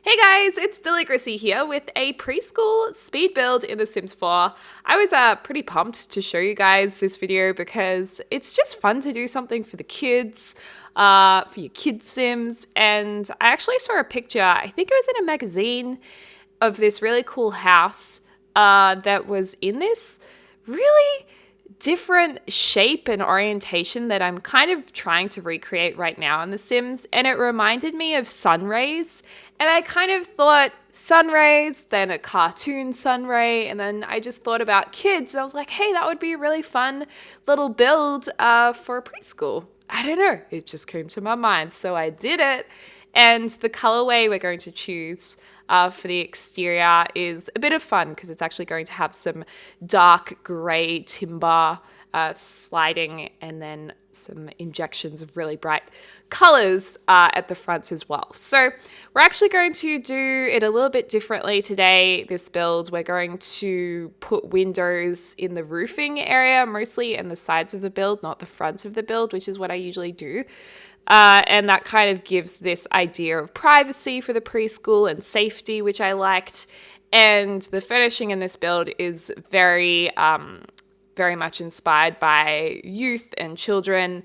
Hey guys, it's Deligracy here with a preschool speed build in The Sims 4. I was pretty pumped to show you guys this video because it's just fun to do something for the kids, for your kids' Sims. And I actually saw a picture, I think it was in a magazine, of this really cool house that was in this really different shape and orientation that I'm kind of trying to recreate right now in The Sims, and it reminded me of sun rays. And I kind of thought sun rays, then a cartoon sun ray, and then I just thought about kids. I was like, hey, that would be a really fun little build for a preschool. I don't know, it just came to my mind, so I did it. And the colorway we're going to choose for the exterior is a bit of fun because it's actually going to have some dark gray timber sliding and then some injections of really bright colors at the front as well. So we're actually going to do it a little bit differently today, this build. We're going to put windows in the roofing area mostly and the sides of the build, not the front of the build, which is what I usually do. And that kind of gives this idea of privacy for the preschool and safety, which I liked. And the furnishing in this build is very much inspired by youth and children.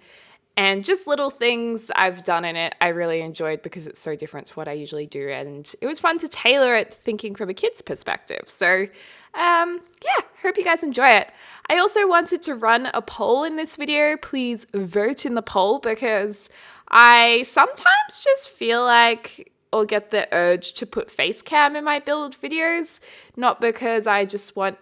And just little things I've done in it I really enjoyed because it's so different to what I usually do. And it was fun to tailor it thinking from a kid's perspective. So yeah, hope you guys enjoy it. I also wanted to run a poll in this video. Please vote in the poll because I sometimes just feel like or get the urge to put face cam in my build videos, not because I just want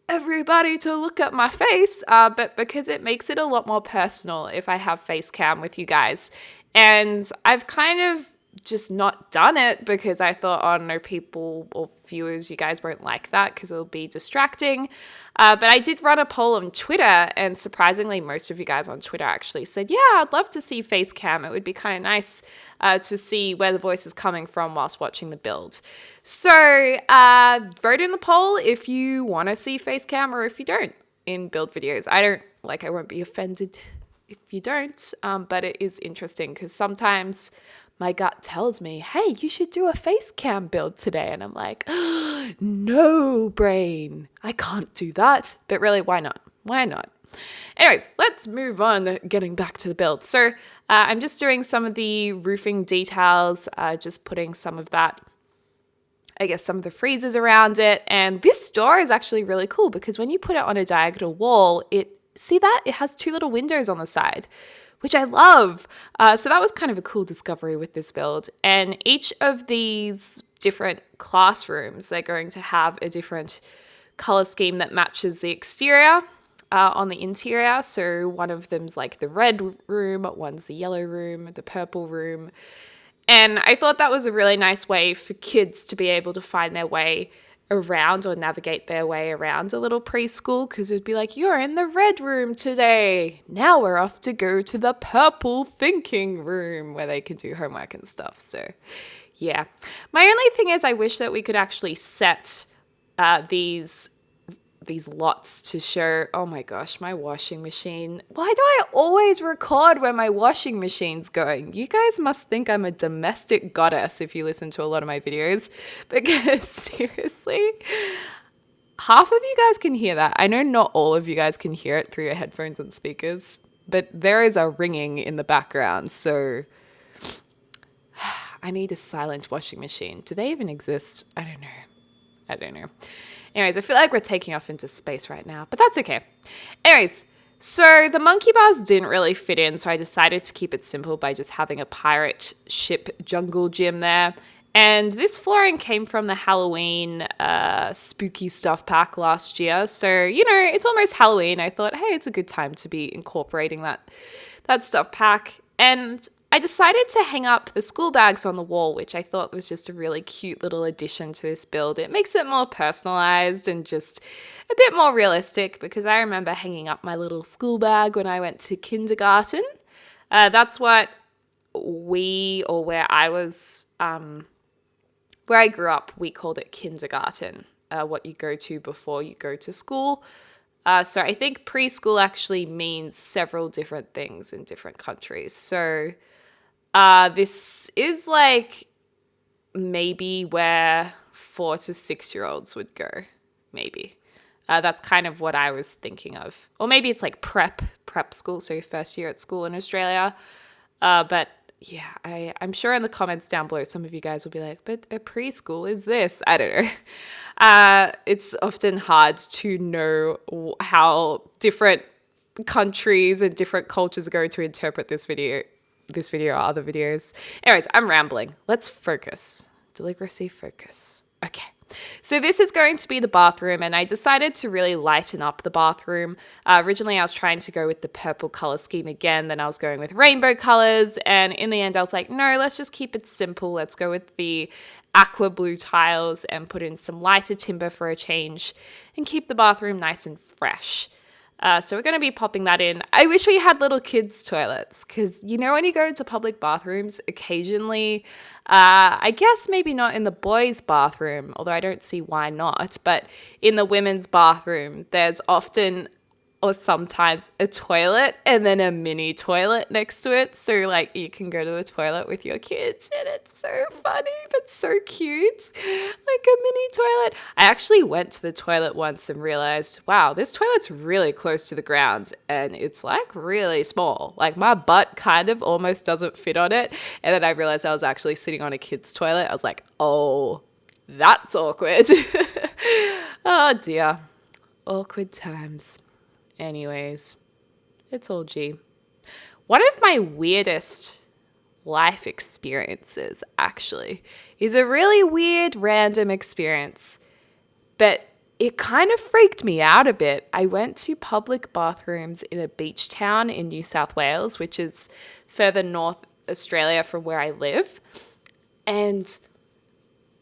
everybody to look at my face, but because it makes it a lot more personal if I have face cam with you guys. And I've kind of just not done it because I thought, oh no, people or viewers, you guys won't like that because it'll be distracting. But I did run a poll on Twitter, and surprisingly, most of you guys on Twitter actually said, yeah, I'd love to see face cam. It would be kind of nice to see where the voice is coming from whilst watching the build. So vote in the poll if you want to see face cam or if you don't in build videos. I won't be offended if you don't, but it is interesting because sometimes my gut tells me, hey, you should do a face cam build today. And I'm like, oh, no, brain, I can't do that. But really, why not? Why not? Anyways, let's move on, getting back to the build. So I'm just doing some of the roofing details, just putting some of that, I guess, some of the freezers around it. And this door is actually really cool because when you put it on a diagonal wall, see that? It has two little windows on the side, which I love. So that was kind of a cool discovery with this build. And each of these different classrooms, they're going to have a different color scheme that matches the exterior on the interior. So one of them's like the red room, one's the yellow room, the purple room. And I thought that was a really nice way for kids to be able to find their way around or navigate their way around a little preschool, because it'd be like, you're in the red room today. Now we're off to go to the purple thinking room where they can do homework and stuff. So yeah, my only thing is I wish that we could actually set these lots to show. Oh my gosh, my washing machine. Why do I always record when my washing machine's going? You guys must think I'm a domestic goddess if you listen to a lot of my videos, because seriously, half of you guys can hear that. I know not all of you guys can hear it through your headphones and speakers, but there is a ringing in the background. So I need a silent washing machine. Do they even exist? I don't know. Anyways, I feel like we're taking off into space right now, but that's okay. Anyways, so the monkey bars didn't really fit in, so I decided to keep it simple by just having a pirate ship jungle gym there. And this flooring came from the Halloween spooky stuff pack last year. So, you know, it's almost Halloween. I thought, hey, it's a good time to be incorporating that stuff pack. And I decided to hang up the school bags on the wall, which I thought was just a really cute little addition to this build. It makes it more personalized and just a bit more realistic, because I remember hanging up my little school bag when I went to kindergarten. That's what where I grew up, we called it kindergarten, what you go to before you go to school. So I think preschool actually means several different things in different countries. So this is like maybe where 4 to 6 year olds would go. Maybe. That's kind of what I was thinking of. Or maybe it's like prep school, so your first year at school in Australia. But yeah, I'm sure in the comments down below, some of you guys will be like, but a preschool is this? I don't know. It's often hard to know how different countries and different cultures are going to interpret this video or other videos. Anyways, I'm rambling. Let's focus. Deligracy, focus. Okay. So this is going to be the bathroom, and I decided to really lighten up the bathroom. Originally, I was trying to go with the purple color scheme again, then I was going with rainbow colors, and in the end, I was like, no, let's just keep it simple. Let's go with the aqua blue tiles and put in some lighter timber for a change and keep the bathroom nice and fresh. So we're going to be popping that in. I wish we had little kids' toilets because, you know, when you go into public bathrooms, occasionally, I guess maybe not in the boys' bathroom, although I don't see why not, but in the women's bathroom, there's often or sometimes a toilet and then a mini toilet next to it. So like you can go to the toilet with your kids and it's so funny, but so cute. Like a mini toilet. I actually went to the toilet once and realized, wow, this toilet's really close to the ground and it's like really small. Like my butt kind of almost doesn't fit on it. And then I realized I was actually sitting on a kid's toilet. I was like, oh, that's awkward. Oh dear. Awkward times. Anyways, it's all G. One of my weirdest life experiences, actually, is a really weird random experience, but it kind of freaked me out a bit. I went to public bathrooms in a beach town in New South Wales, which is further north Australia from where I live, and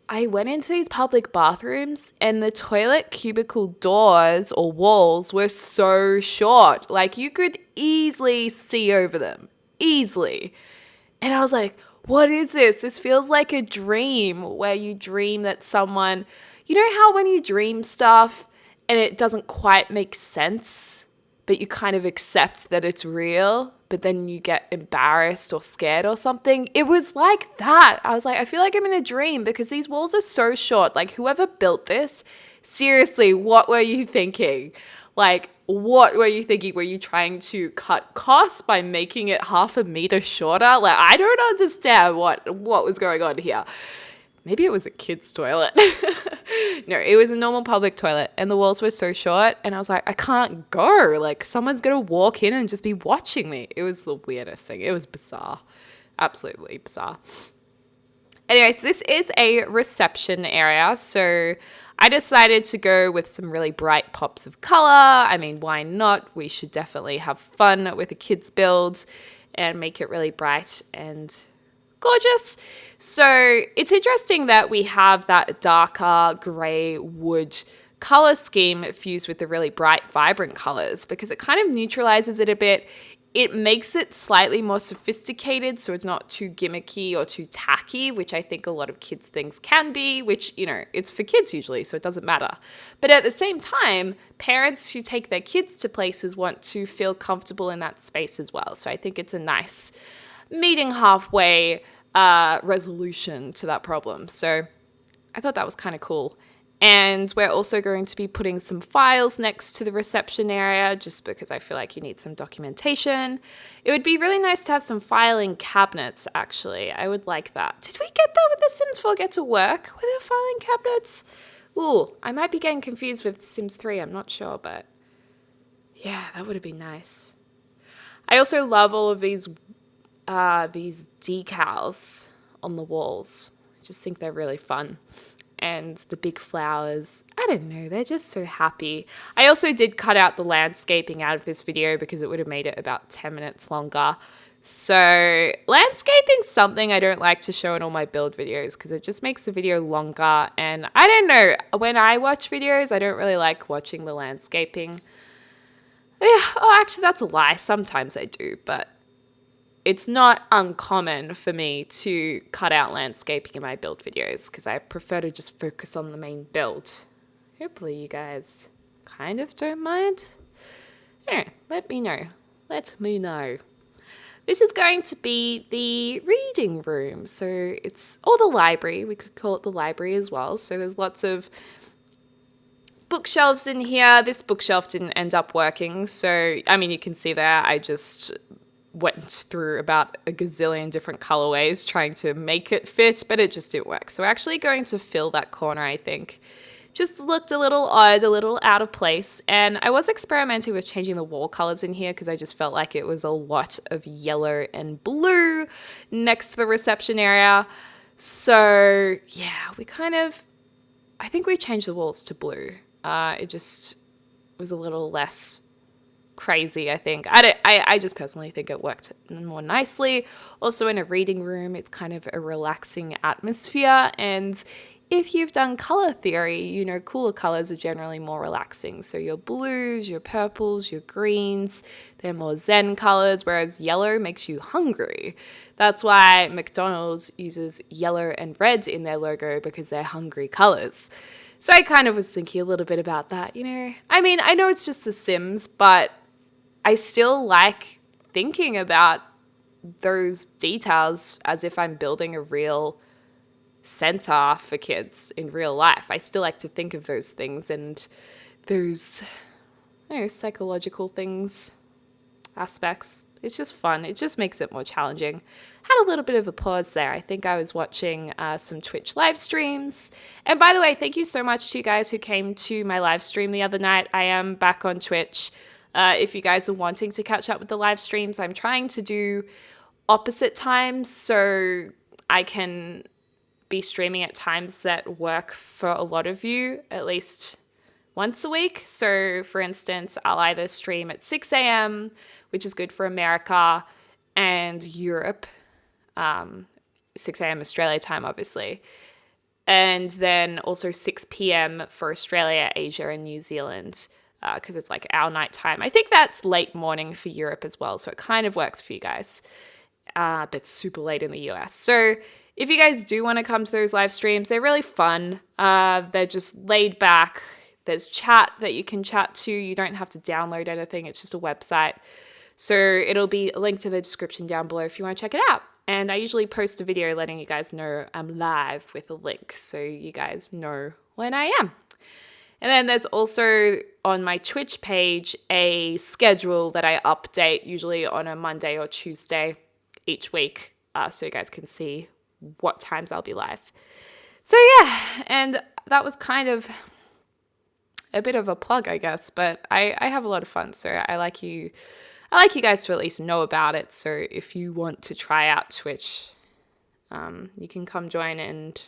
I went into these public bathrooms and the toilet cubicle doors or walls were so short. Like you could easily see over them. Easily. And I was like, what is this? This feels like a dream where you dream that someone, you know how when you dream stuff and it doesn't quite make sense, but you kind of accept that it's real, but then you get embarrassed or scared or something. It was like that. I was like, I feel like I'm in a dream because these walls are so short. Like whoever built this, seriously, what were you thinking? Like, what were you thinking? Were you trying to cut costs by making it half a meter shorter? Like, I don't understand what was going on here. Maybe it was a kid's toilet. No, it was a normal public toilet and the walls were so short and I was like, I can't go. Like someone's going to walk in and just be watching me. It was the weirdest thing. It was bizarre. Absolutely bizarre. Anyways, this is a reception area. So I decided to go with some really bright pops of color. I mean, why not? We should definitely have fun with a kid's build and make it really bright and gorgeous. So it's interesting that we have that darker gray wood color scheme fused with the really bright, vibrant colors because it kind of neutralizes it a bit. It makes it slightly more sophisticated so it's not too gimmicky or too tacky, which I think a lot of kids' things can be, which, you know, it's for kids usually, so it doesn't matter. But at the same time, parents who take their kids to places want to feel comfortable in that space as well. So I think it's a nice meeting halfway resolution to that problem. So I thought that was kind of cool. And we're also going to be putting some files next to the reception area just because I feel like you need some documentation. It would be really nice to have some filing cabinets, actually. I would like that. Did we get that with The Sims 4 Get to Work with our filing cabinets? Ooh, I might be getting confused with Sims 3. I'm not sure, but yeah, that would have been nice. I also love all of these decals on the walls. I just think they're really fun. And the big flowers, I don't know, they're just so happy. I also did cut out the landscaping out of this video because it would have made it about 10 minutes longer. So landscaping's something I don't like to show in all my build videos because it just makes the video longer. And I don't know, when I watch videos, I don't really like watching the landscaping. Yeah, oh, actually, that's a lie. Sometimes I do, but it's not uncommon for me to cut out landscaping in my build videos because I prefer to just focus on the main build. Hopefully you guys kind of don't mind. Anyway, let me know. Let me know. This is going to be the reading room. So it's, or the library. We could call it the library as well. So there's lots of bookshelves in here. This bookshelf didn't end up working. So, I mean, you can see there, I just went through about a gazillion different colorways trying to make it fit, but it just didn't work. So we're actually going to fill that corner, I think. Just looked a little odd, a little out of place. And I was experimenting with changing the wall colors in here because I just felt like it was a lot of yellow and blue next to the reception area. So yeah, I think we changed the walls to blue. It just was a little less crazy, I think. I just personally think it worked more nicely. Also in a reading room, it's kind of a relaxing atmosphere, and if you've done color theory, you know cooler colors are generally more relaxing. So your blues, your purples, your greens, they're more zen colors, whereas yellow makes you hungry. That's why McDonald's uses yellow and red in their logo, because they're hungry colors. So I kind of was thinking a little bit about that, you know. I mean, I know it's just The Sims, but I still like thinking about those details as if I'm building a real center for kids in real life. I still like to think of those things and those, I don't know, psychological things, aspects. It's just fun. It just makes it more challenging. Had a little bit of a pause there. I think I was watching some Twitch live streams. And by the way, thank you so much to you guys who came to my live stream the other night. I am back on Twitch. If you guys are wanting to catch up with the live streams, I'm trying to do opposite times so I can be streaming at times that work for a lot of you, at least once a week. So for instance, I'll either stream at 6 a.m., which is good for America and Europe, 6 a.m. Australia time, obviously. And then also 6 p.m. for Australia, Asia, and New Zealand, because it's like our night time. I think that's late morning for Europe as well, so it kind of works for you guys, but it's super late in the US. So if you guys do want to come to those live streams, they're really fun. They're just laid back. There's chat that you can chat to. You don't have to download anything. It's just a website. So it'll be a link to the description down below if you want to check it out. And I usually post a video letting you guys know I'm live with a link so you guys know when I am. And then there's also on my Twitch page a schedule that I update usually on a Monday or Tuesday each week, so you guys can see what times I'll be live. So yeah, and that was kind of a bit of a plug, I guess, but I have a lot of fun, so I like you guys to at least know about it. So if you want to try out Twitch, you can come join and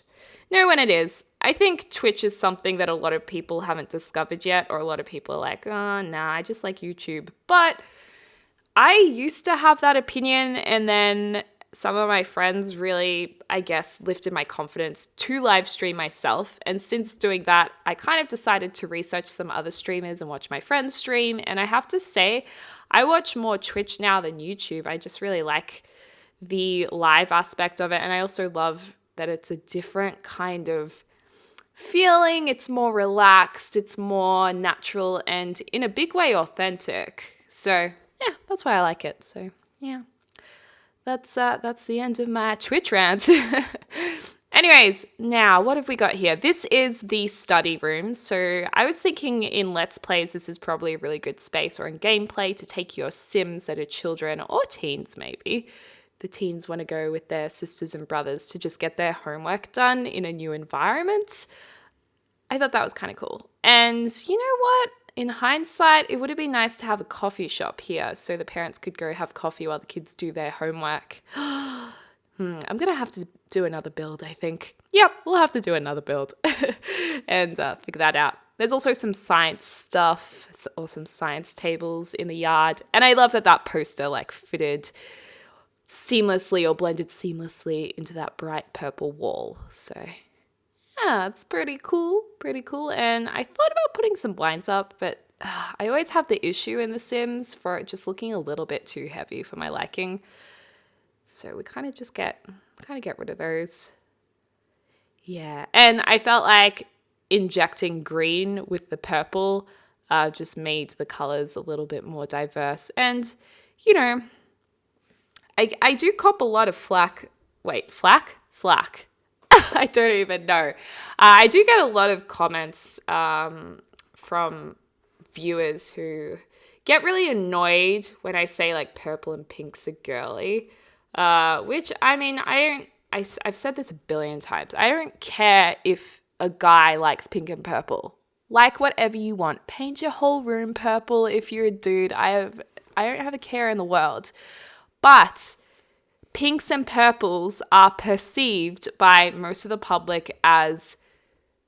know when it is. I think Twitch is something that a lot of people haven't discovered yet, or a lot of people are like, oh, nah, I just like YouTube. But I used to have that opinion, and then some of my friends really, I guess, lifted my confidence to live stream myself. And since doing that, I kind of decided to research some other streamers and watch my friends stream. And I have to say, I watch more Twitch now than YouTube. I just really like the live aspect of it. And I also love that it's a different kind of feeling. It's more relaxed, it's more natural, and in a big way authentic. So yeah, that's why I like it. So yeah, that's the end of my Twitch rant. Anyways, now what have we got here? This is the study room. So I was thinking in Let's Plays, this is probably a really good space, or in gameplay, to take your Sims that are children or teens maybe. The teens want to go with their sisters and brothers to just get their homework done in a new environment. I thought that was kind of cool. And you know what? In hindsight, it would have been nice to have a coffee shop here so the parents could go have coffee while the kids do their homework. I'm going to have to do another build, I think. Yep, we'll have to do another build and figure that out. There's also some science stuff, or some science tables in the yard. And I love that that poster like fitted seamlessly or blended seamlessly into that bright purple wall. So yeah, it's pretty cool. And I thought about putting some blinds up, but I always have the issue in The Sims for it just looking a little bit too heavy for my liking. So we kind of get rid of those. Yeah, and I felt like injecting green with the purple just made the colors a little bit more diverse. And, you know, I do cop a lot of flack. Wait, flack? Slack. I don't even know. I do get a lot of comments from viewers who get really annoyed when I say like purple and pinks are girly, which I mean, I've said this a billion times. I don't care if a guy likes pink and purple. Like whatever you want. Paint your whole room purple if you're a dude. I don't have a care in the world. But pinks and purples are perceived by most of the public as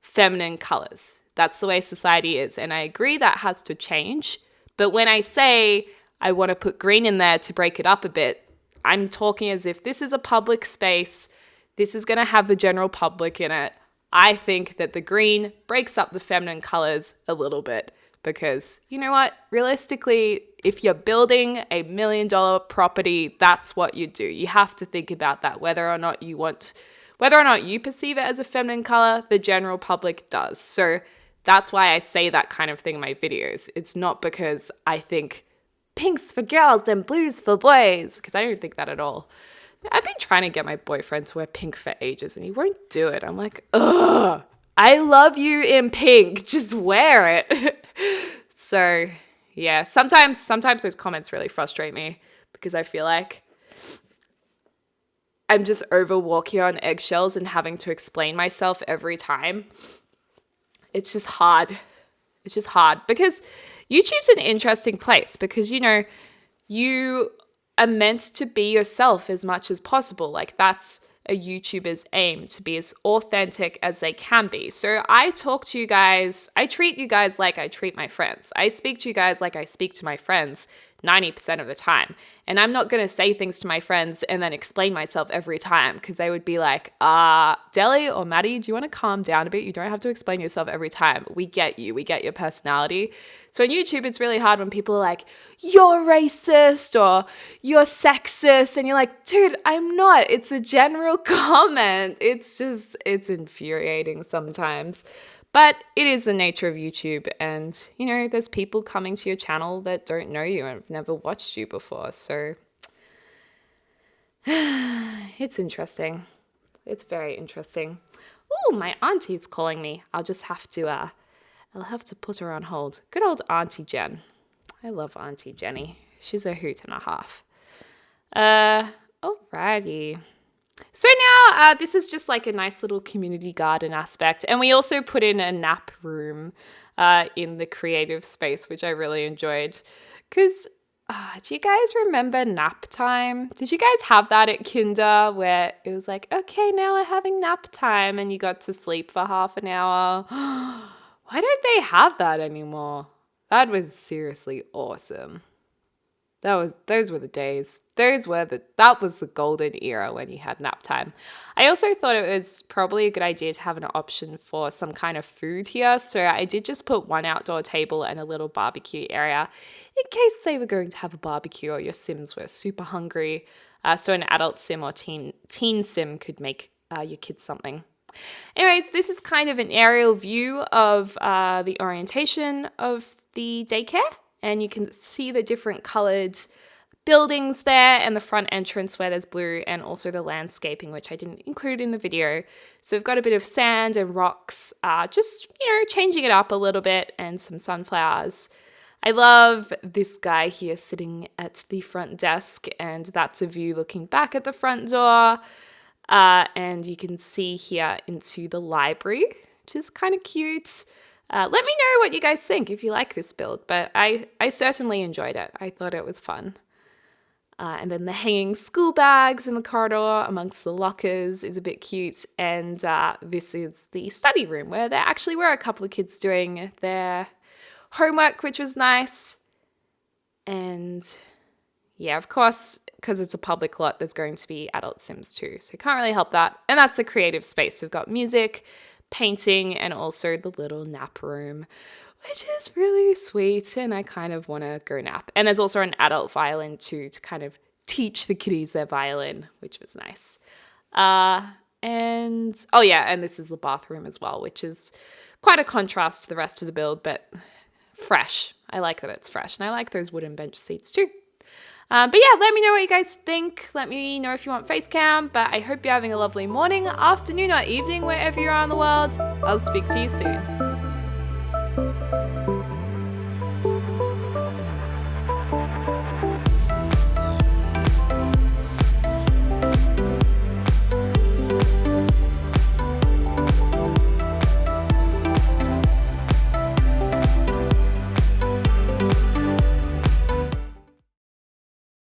feminine colors. That's the way society is. And I agree that has to change. But when I say I want to put green in there to break it up a bit, I'm talking as if this is a public space. This is going to have the general public in it. I think that the green breaks up the feminine colors a little bit because, you know what? Realistically, if you're building a $1 million property, that's what you do. You have to think about that, whether or not you perceive it as a feminine color, the general public does. So that's why I say that kind of thing in my videos. It's not because I think pinks for girls and blues for boys, because I don't think that at all. I've been trying to get my boyfriend to wear pink for ages and he won't do it. I'm like, ugh, I love you in pink. Just wear it. So yeah, sometimes those comments really frustrate me because I feel like I'm just over walking on eggshells and having to explain myself every time. It's just hard. It's just hard because YouTube's an interesting place because, you know, you are meant to be yourself as much as possible. Like that's a YouTuber's aim, to be as authentic as they can be. So I talk to you guys, I treat you guys like I treat my friends. I speak to you guys like I speak to my friends 90% of the time. And I'm not going to say things to my friends and then explain myself every time because they would be like, Deli or Maddie, do you want to calm down a bit? You don't have to explain yourself every time. We get you. We get your personality. So on YouTube, it's really hard when people are like, you're racist or you're sexist. And you're like, dude, I'm not. It's a general comment. It's infuriating sometimes. But it is the nature of YouTube. And, you know, there's people coming to your channel that don't know you and have never watched you before. So it's interesting. It's very interesting. Oh, my auntie's calling me. I'll just have to, I'll have to put her on hold. Good old Auntie Jen. I love Auntie Jenny. She's a hoot and a half. Alrighty. So now this is just like a nice little community garden aspect. And we also put in a nap room in the creative space, which I really enjoyed. Because do you guys remember nap time? Did you guys have that at kinder where it was like, okay, now we're having nap time and you got to sleep for half an hour? Why don't they have that anymore? That was seriously awesome. Those were the days. That was the golden era when you had nap time. I also thought it was probably a good idea to have an option for some kind of food here. So I did just put one outdoor table and a little barbecue area in case they were going to have a barbecue or your Sims were super hungry. So an adult Sim or teen Sim could make your kids something. Anyways, this is kind of an aerial view of the orientation of the daycare. And you can see the different colored buildings there and the front entrance where there's blue and also the landscaping, which I didn't include in the video. So we've got a bit of sand and rocks, just, you know, changing it up a little bit and some sunflowers. I love this guy here sitting at the front desk and that's a view looking back at the front door. And you can see here into the library, which is kind of cute. Let me know what you guys think if you like this build, but I certainly enjoyed it. I thought it was fun. And then the hanging school bags in the corridor amongst the lockers is a bit cute. And this is the study room where there actually were a couple of kids doing their homework, which was nice. And yeah, of course, because it's a public lot, there's going to be adult Sims too. So can't really help that. And that's a creative space. We've got music, painting, and also the little nap room, which is really sweet. And I kind of want to go nap. And there's also an adult violin too to kind of teach the kiddies their violin, which was nice. And oh yeah, and this is the bathroom as well, which is quite a contrast to the rest of the build, but fresh. I like that it's fresh. And I like those wooden bench seats too. But yeah, let me know what you guys think. Let me know if you want face cam. But I hope you're having a lovely morning, afternoon, or evening wherever you are in the world. I'll speak to you soon.